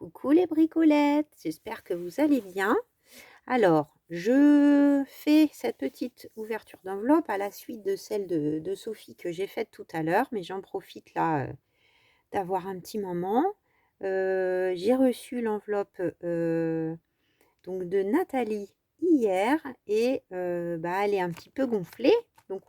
Coucou les bricolettes, j'espère que vous allez bien. Alors, je fais cette petite ouverture d'enveloppe à la suite de celle de Sophie que j'ai faite tout à l'heure, mais j'en profite là d'avoir un petit moment. J'ai reçu l'enveloppe donc de Nathalie hier et elle est un petit peu gonflée, donc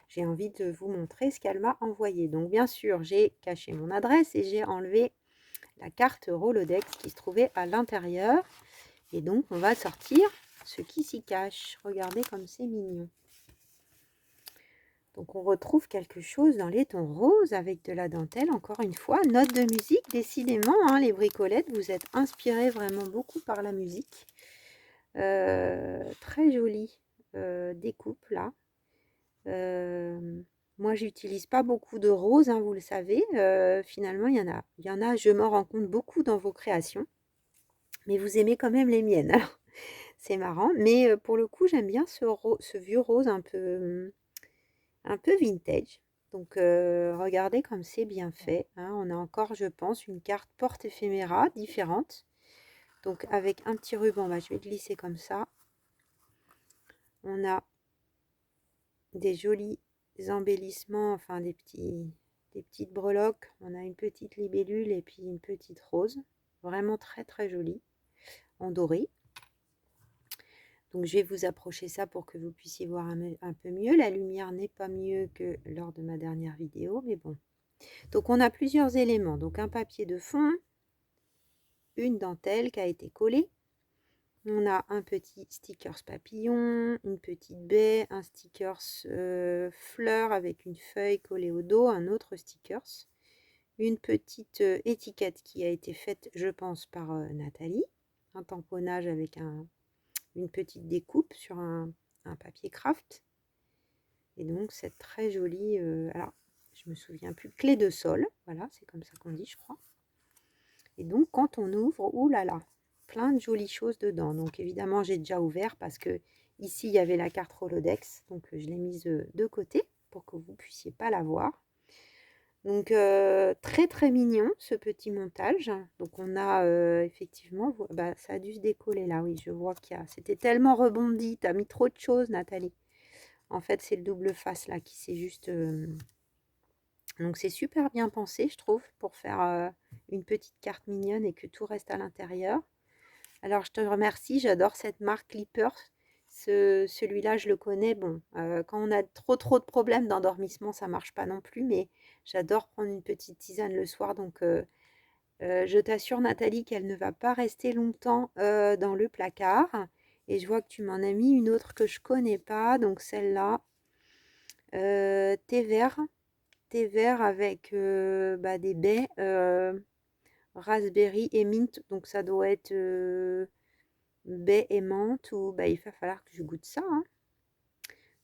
j'ai envie de vous montrer ce qu'elle m'a envoyé. Donc bien sûr, j'ai caché mon adresse et j'ai enlevé la carte Rolodex qui se trouvait à l'intérieur. Et donc, on va sortir ce qui s'y cache. Regardez comme c'est mignon. Donc, on retrouve quelque chose dans les tons roses avec de la dentelle. Encore une fois, note de musique. Décidément, hein, les bricolettes, vous êtes inspirés vraiment beaucoup par la musique. Très jolie découpe là. Moi, j'utilise pas beaucoup de roses, hein, vous le savez. Finalement, il y en a, je m'en rends compte beaucoup dans vos créations. Mais vous aimez quand même les miennes. Alors, c'est marrant, mais pour le coup, j'aime bien ce vieux rose un peu vintage. Donc, regardez comme c'est bien fait, hein. On a encore, je pense, une carte porte éphéméra différente. Donc, avec un petit ruban, je vais glisser comme ça. On a des jolis embellissements, enfin des petites breloques. On a une petite libellule et puis une petite rose. Vraiment très très jolie, en doré. Donc je vais vous approcher ça pour que vous puissiez voir un peu mieux. La lumière n'est pas mieux que lors de ma dernière vidéo, mais bon. Donc on a plusieurs éléments. Donc un papier de fond, une dentelle qui a été collée. On a un petit stickers papillon, une petite baie, un stickers fleur avec une feuille collée au dos, un autre stickers. Une petite étiquette qui a été faite, je pense, par Nathalie. Un tamponnage avec une petite découpe sur un papier craft. Et donc cette très jolie, alors je me souviens plus, clé de sol, voilà, c'est comme ça qu'on dit, je crois. Et donc quand on ouvre, oulala, plein de jolies choses dedans. Donc évidemment j'ai déjà ouvert parce que ici il y avait la carte Rolodex, donc je l'ai mise de côté pour que vous puissiez pas la voir. Donc très très mignon ce petit montage. Donc on a effectivement, ça a dû se décoller là, oui, je vois qu'il y a, c'était tellement rebondi, t'as mis trop de choses Nathalie. En fait c'est le double face là qui s'est juste... Donc c'est super bien pensé je trouve pour faire une petite carte mignonne et que tout reste à l'intérieur. Alors je te remercie, j'adore cette marque Clippers. Celui-là, je le connais. Bon, quand on a trop de problèmes d'endormissement, ça marche pas non plus, mais j'adore prendre une petite tisane le soir. Donc, je t'assure, Nathalie, qu'elle ne va pas rester longtemps dans le placard. Et je vois que tu m'en as mis une autre que je connais pas. Donc, celle-là, thé vert avec des baies, raspberry et mint. Donc, ça doit être baie et menthe ou il va falloir que je goûte ça, hein.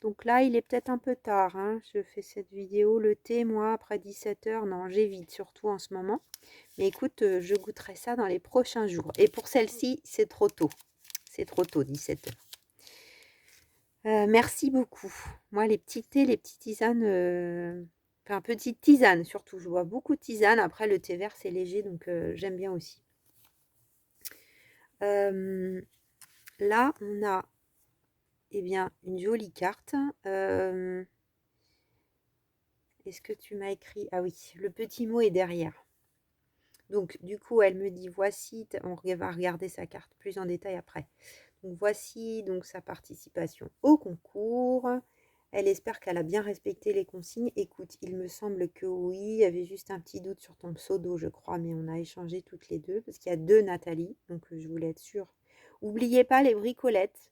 Donc là, il est peut-être un peu tard, hein. Je fais cette vidéo, le thé, moi, après 17 h, non, j'évite surtout en ce moment. Mais écoute, je goûterai ça dans les prochains jours. Et pour celle-ci, c'est trop tôt. C'est trop tôt, 17 h. Merci beaucoup. Moi, les petits thés, les petites tisanes, enfin, petites tisanes surtout. Je bois beaucoup de tisanes. Après, le thé vert, c'est léger, donc j'aime bien aussi. Là, on a bien une jolie carte. Est-ce que tu m'as écrit? Ah oui, le petit mot est derrière. Donc, du coup, elle me dit, voici, on va regarder sa carte plus en détail après. Donc, voici donc sa participation au concours. Elle espère qu'elle a bien respecté les consignes. Écoute, il me semble que oui. Il y avait juste un petit doute sur ton pseudo, je crois, mais on a échangé toutes les deux parce qu'il y a deux Nathalie. Donc, je voulais être sûre. N'oubliez pas les bricolettes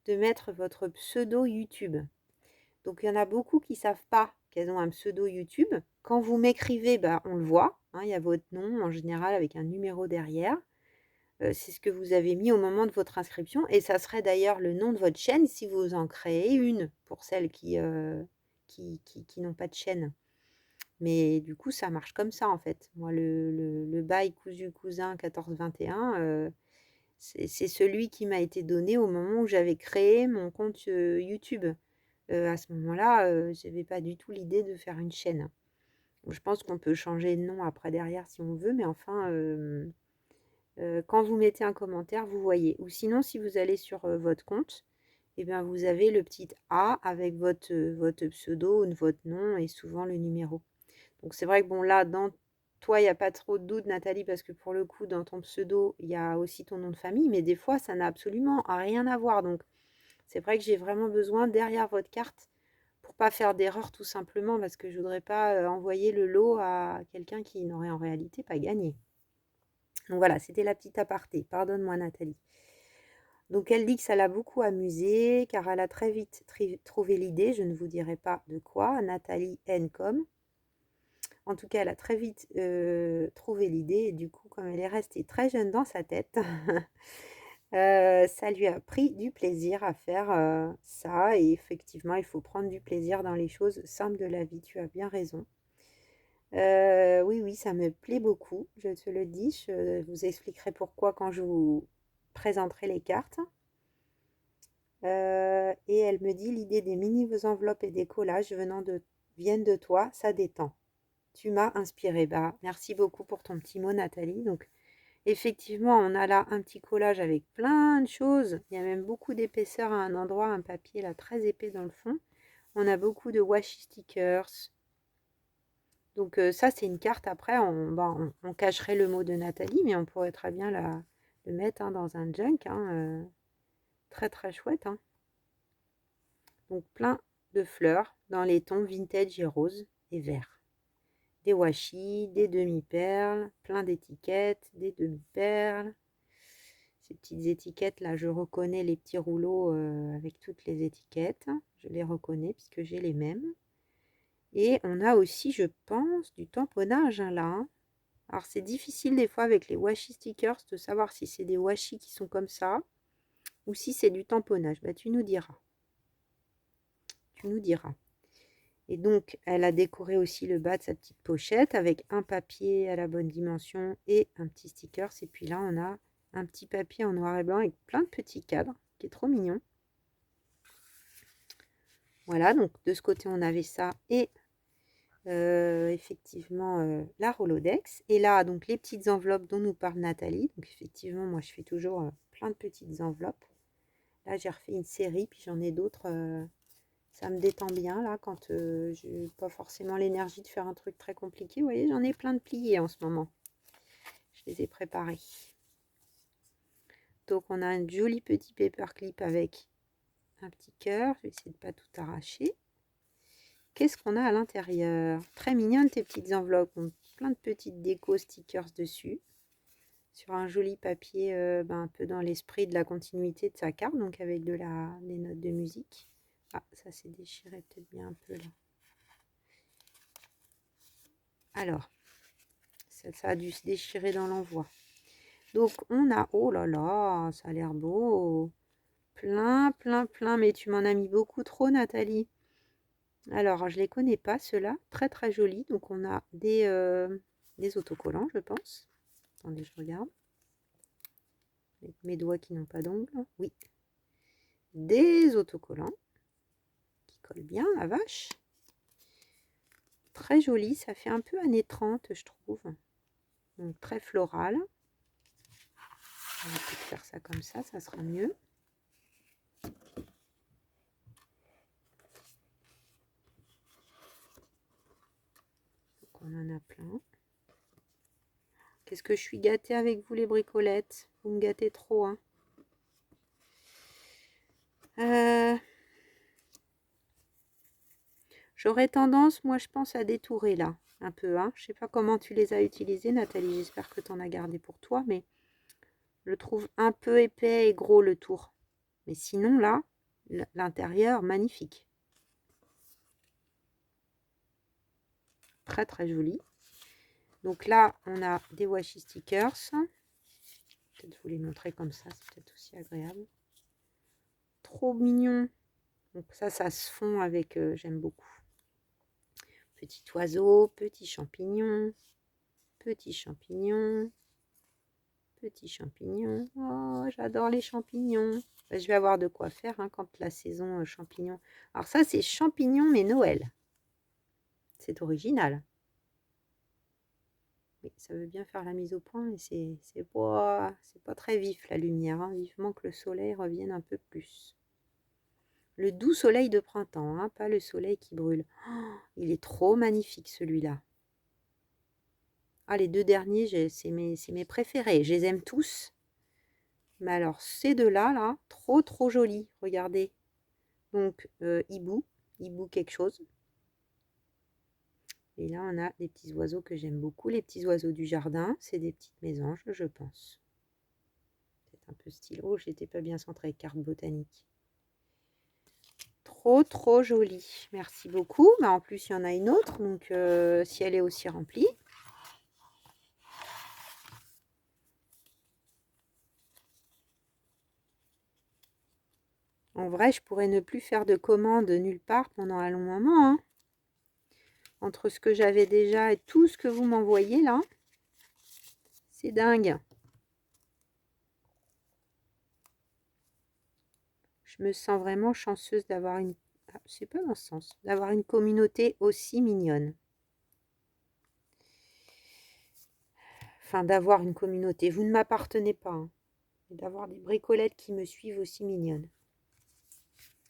de mettre votre pseudo YouTube. Donc, il y en a beaucoup qui ne savent pas qu'elles ont un pseudo YouTube. Quand vous m'écrivez, on le voit, hein, il y a votre nom en général avec un numéro derrière. C'est ce que vous avez mis au moment de votre inscription. Et ça serait d'ailleurs le nom de votre chaîne si vous en créez une pour celles qui n'ont pas de chaîne. Mais du coup, ça marche comme ça en fait. Moi, le bail cousu cousin 1421, c'est celui qui m'a été donné au moment où j'avais créé mon compte YouTube. À ce moment-là, je n'avais pas du tout l'idée de faire une chaîne. Je pense qu'on peut changer de nom après derrière si on veut, mais enfin, Quand vous mettez un commentaire, vous voyez. Ou sinon, si vous allez sur votre compte, eh bien, vous avez le petit A avec votre pseudo, votre nom et souvent le numéro. Donc, c'est vrai que bon, là, dans toi, il n'y a pas trop de doute, Nathalie, parce que pour le coup, dans ton pseudo, il y a aussi ton nom de famille, mais des fois, ça n'a absolument rien à voir. Donc, c'est vrai que j'ai vraiment besoin derrière votre carte pour pas faire d'erreur tout simplement, parce que je voudrais pas envoyer le lot à quelqu'un qui n'aurait en réalité pas gagné. Donc voilà, c'était la petite aparté. Pardonne-moi, Nathalie. Donc elle dit que ça l'a beaucoup amusée, car elle a très vite trouvé l'idée, je ne vous dirai pas de quoi, Nathalie Ncom. En tout cas, elle a très vite trouvé l'idée, et du coup, comme elle est restée très jeune dans sa tête, ça lui a pris du plaisir à faire ça. Et effectivement, il faut prendre du plaisir dans les choses simples de la vie, tu as bien raison. Oui, oui, ça me plaît beaucoup, je te le dis. Je vous expliquerai pourquoi quand je vous présenterai les cartes. Et elle me dit: l'idée des mini-enveloppes et des collages viennent de toi, ça détend. Tu m'as inspirée. Bah, merci beaucoup pour ton petit mot, Nathalie. Donc, effectivement, on a là un petit collage avec plein de choses. Il y a même beaucoup d'épaisseur à un endroit, un papier là très épais dans le fond. On a beaucoup de washi stickers. Donc ça, c'est une carte. Après, on cacherait le mot de Nathalie, mais on pourrait très bien le mettre dans un junk. Très très chouette. Donc plein de fleurs dans les tons vintage et rose et vert. Des washi, des demi-perles, plein d'étiquettes, des demi-perles. Ces petites étiquettes là, je reconnais les petits rouleaux avec toutes les étiquettes. Je les reconnais puisque j'ai les mêmes. Et on a aussi, je pense, du tamponnage là. Alors c'est difficile des fois avec les washi stickers de savoir si c'est des washi qui sont comme ça ou si c'est du tamponnage. Bah, tu nous diras. Tu nous diras. Et donc, elle a décoré aussi le bas de sa petite pochette avec un papier à la bonne dimension et un petit sticker. Et puis là, on a un petit papier en noir et blanc avec plein de petits cadres, qui est trop mignon. Voilà, donc de ce côté, on avait ça et effectivement la Rolodex. Et là, donc les petites enveloppes dont nous parle Nathalie. Donc effectivement, moi, je fais toujours plein de petites enveloppes. Là, j'ai refait une série, puis j'en ai d'autres. Ça me détend bien là quand je n'ai pas forcément l'énergie de faire un truc très compliqué. Vous voyez, j'en ai plein de pliés en ce moment. Je les ai préparés. Donc on a un joli petit paperclip avec un petit cœur. Je vais essayer de ne pas tout arracher. Qu'est-ce qu'on a à l'intérieur? Très mignonne tes petites enveloppes. Donc, plein de petites déco stickers dessus. Sur un joli papier un peu dans l'esprit de la continuité de sa carte. Donc avec des notes de musique. Ah, ça s'est déchiré peut-être bien un peu là. Alors, ça a dû se déchirer dans l'envoi. Donc, on a... Oh là là, ça a l'air beau. Plein, plein, plein. Mais tu m'en as mis beaucoup trop, Nathalie. Alors, je ne les connais pas, ceux-là. Très, très jolis. Donc, on a des autocollants, je pense. Attendez, je regarde. Avec mes doigts qui n'ont pas d'ongles. Oui. Des autocollants qui collent bien, la vache. Très joli. Ça fait un peu années 30, je trouve. Donc, très floral. On va peut-être faire ça comme ça sera mieux. Donc, on en a plein. Qu'est-ce que je suis gâtée avec vous les bricolettes. Vous me gâtez trop, hein. J'aurais tendance, moi je pense, à détourer là, un peu. Je sais pas comment tu les as utilisés, Nathalie. J'espère que tu en as gardé pour toi, mais je le trouve un peu épais et gros le tour. Mais sinon là, l'intérieur, magnifique. Très très joli. Donc là, on a des washi stickers. Peut-être vous les montrer comme ça, c'est peut-être aussi agréable. Trop mignon. Donc ça se fond avec, j'aime beaucoup. Petit oiseau, petit champignon, petit champignon, petit champignon. Oh, j'adore les champignons. Je vais avoir de quoi faire quand la saison champignons. Alors ça, c'est champignons mais Noël. C'est original. Oui, ça veut bien faire la mise au point, mais c'est pas très vif la lumière, hein. Vivement que le soleil revienne un peu plus. Le doux soleil de printemps, hein, pas le soleil qui brûle. Oh, il est trop magnifique celui-là. Ah, les deux derniers, c'est mes préférés. Je les aime tous. Mais alors, ces deux-là, là, trop jolis. Regardez. Donc, hibou quelque chose. Et là, on a des petits oiseaux que j'aime beaucoup. Les petits oiseaux du jardin. C'est des petites mésanges, je pense. C'est un peu style. Oh, j'étais pas bien centrée. Carte botanique. Trop joli. Merci beaucoup. Bah, en plus, il y en a une autre. Donc, si elle est aussi remplie. En vrai, je pourrais ne plus faire de commandes nulle part pendant un long moment, hein. Entre ce que j'avais déjà et tout ce que vous m'envoyez là. C'est dingue. Je me sens vraiment chanceuse d'avoir une... Ah, c'est pas dans ce sens. D'avoir une communauté aussi mignonne. Enfin, d'avoir une communauté. Vous ne m'appartenez pas, hein. Mais d'avoir des bricolettes qui me suivent aussi mignonnes.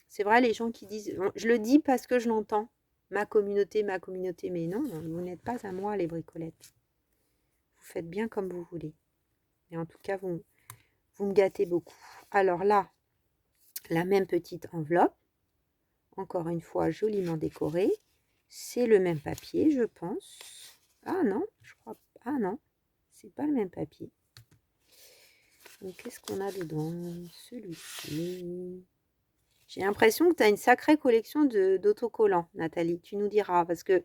C'est vrai, les gens qui disent... Bon, je le dis parce que je l'entends. Ma communauté. Mais non, vous n'êtes pas à moi, les bricolettes. Vous faites bien comme vous voulez. Et en tout cas, vous me gâtez beaucoup. Alors là, la même petite enveloppe. Encore une fois, joliment décorée. C'est le même papier, je pense. Ah non, je crois... Ah non, c'est pas le même papier. Donc, qu'est-ce qu'on a dedans? Celui-ci. J'ai l'impression que tu as une sacrée collection d'autocollants, Nathalie. Tu nous diras, parce que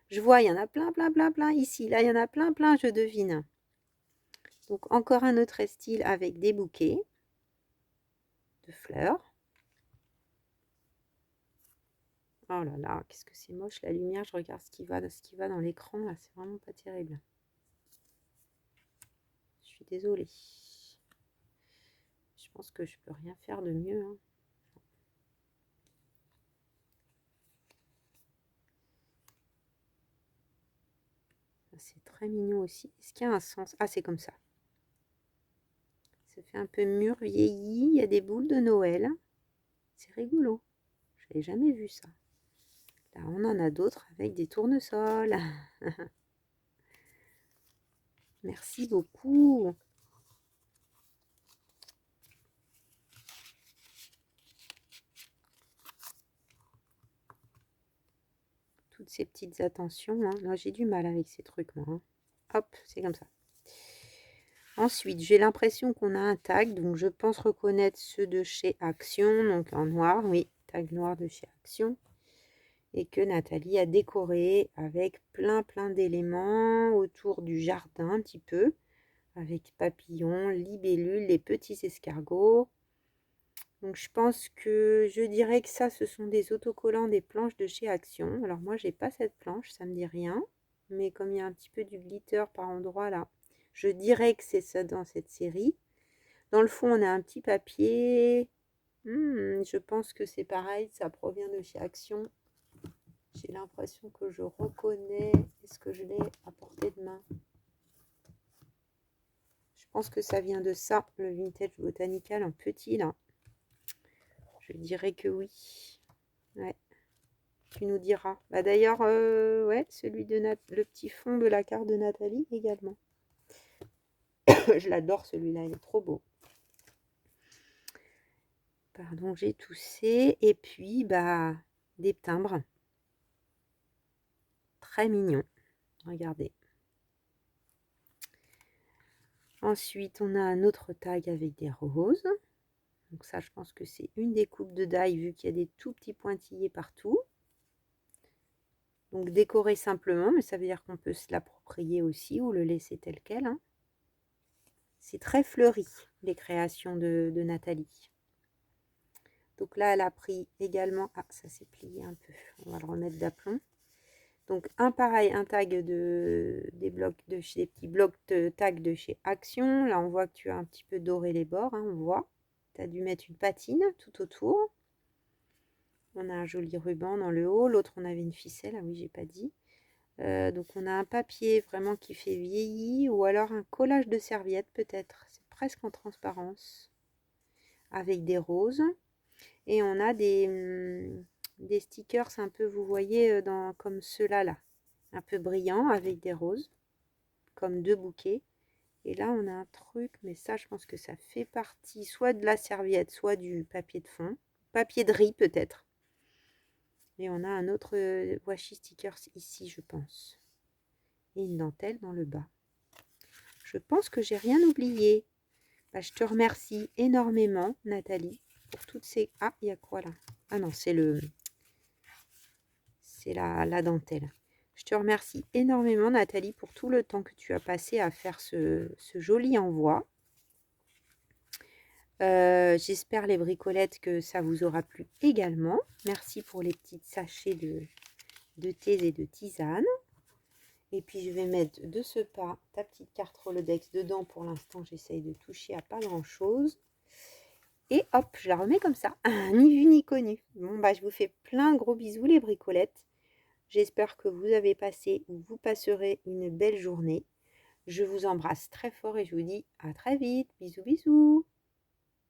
je vois, il y en a plein ici. Là, il y en a plein, je devine. Donc, encore un autre style avec des bouquets de fleurs. Oh là là, qu'est-ce que c'est moche la lumière. Je regarde ce qui va dans l'écran. Là, c'est vraiment pas terrible. Je suis désolée. Je pense que je peux rien faire de mieux, hein. C'est très mignon aussi. Est-ce qu'il y a un sens? Ah, c'est comme ça. Ça fait un peu mûr, vieilli. Il y a des boules de Noël. C'est rigolo. Je n'avais jamais vu ça. Là, on en a d'autres avec des tournesols. Merci beaucoup. Toutes ces petites attentions, hein. Là, j'ai du mal avec ces trucs, moi, hein. Hop, c'est comme ça. Ensuite, j'ai l'impression qu'on a un tag. Donc, je pense reconnaître ceux de chez Action. Donc, en noir, oui. Tag noir de chez Action. Et que Nathalie a décoré avec plein d'éléments autour du jardin un petit peu, avec papillons, libellules, les petits escargots. Donc je pense que je dirais que ça, ce sont des autocollants, des planches de chez Action. Alors moi, j'ai pas cette planche, ça me dit rien, mais comme il y a un petit peu du glitter par endroit là, je dirais que c'est ça dans cette série. Dans le fond, on a un petit papier. Je pense que c'est pareil, ça provient de chez Action. J'ai l'impression que je reconnais. Est-ce que je l'ai à portée de main? Je pense que ça vient de ça, le Vintage Botanical en petit là. Je dirais que oui. Ouais. Tu nous diras. Bah d'ailleurs, ouais, celui de le petit fond de la carte de Nathalie également. Je l'adore celui-là, il est trop beau. Pardon, j'ai toussé. Et puis, bah, des timbres. Très mignons. Regardez. Ensuite, on a un autre tag avec des roses. Donc ça, je pense que c'est une des coupes de die vu qu'il y a des tout petits pointillés partout. Donc décorer simplement, mais ça veut dire qu'on peut se l'approprier aussi ou le laisser tel quel, hein. C'est très fleuri, les créations de Nathalie. Donc là, elle a pris également... Ah, ça s'est plié un peu. On va le remettre d'aplomb. Donc un pareil, un tag des blocs de chez des petits blocs de tag de chez Action. Là, on voit que tu as un petit peu doré les bords, hein, on voit. Tu as dû mettre une patine tout autour. On a un joli ruban dans le haut. L'autre, on avait une ficelle. Ah oui, j'ai pas dit. Donc on a un papier vraiment qui fait vieilli ou alors un collage de serviettes peut-être. C'est presque en transparence avec des roses. Et on a des stickers un peu, vous voyez, comme ceux-là, là, un peu brillants avec des roses, comme 2 bouquets. Et là, on a un truc, mais ça, je pense que ça fait partie soit de la serviette, soit du papier de fond. Papier de riz, peut-être. Et on a un autre washi stickers ici, je pense. Et une dentelle dans le bas. Je pense que j'ai rien oublié. Bah, je te remercie énormément, Nathalie, pour toutes ces... Ah, il y a quoi là? Ah non, c'est la dentelle. Je te remercie énormément, Nathalie, pour tout le temps que tu as passé à faire ce joli envoi. J'espère les bricolettes que ça vous aura plu également. Merci pour les petits sachets de thé et de tisane. Et puis je vais mettre de ce pas ta petite carte Rolodex dedans. Pour l'instant, j'essaye de toucher à pas grand chose. Et hop, je la remets comme ça. Ni vu ni connu. Bon, bah, je vous fais plein de gros bisous, les bricolettes. J'espère que vous avez passé ou vous passerez une belle journée. Je vous embrasse très fort et je vous dis à très vite. Bisous, bisous.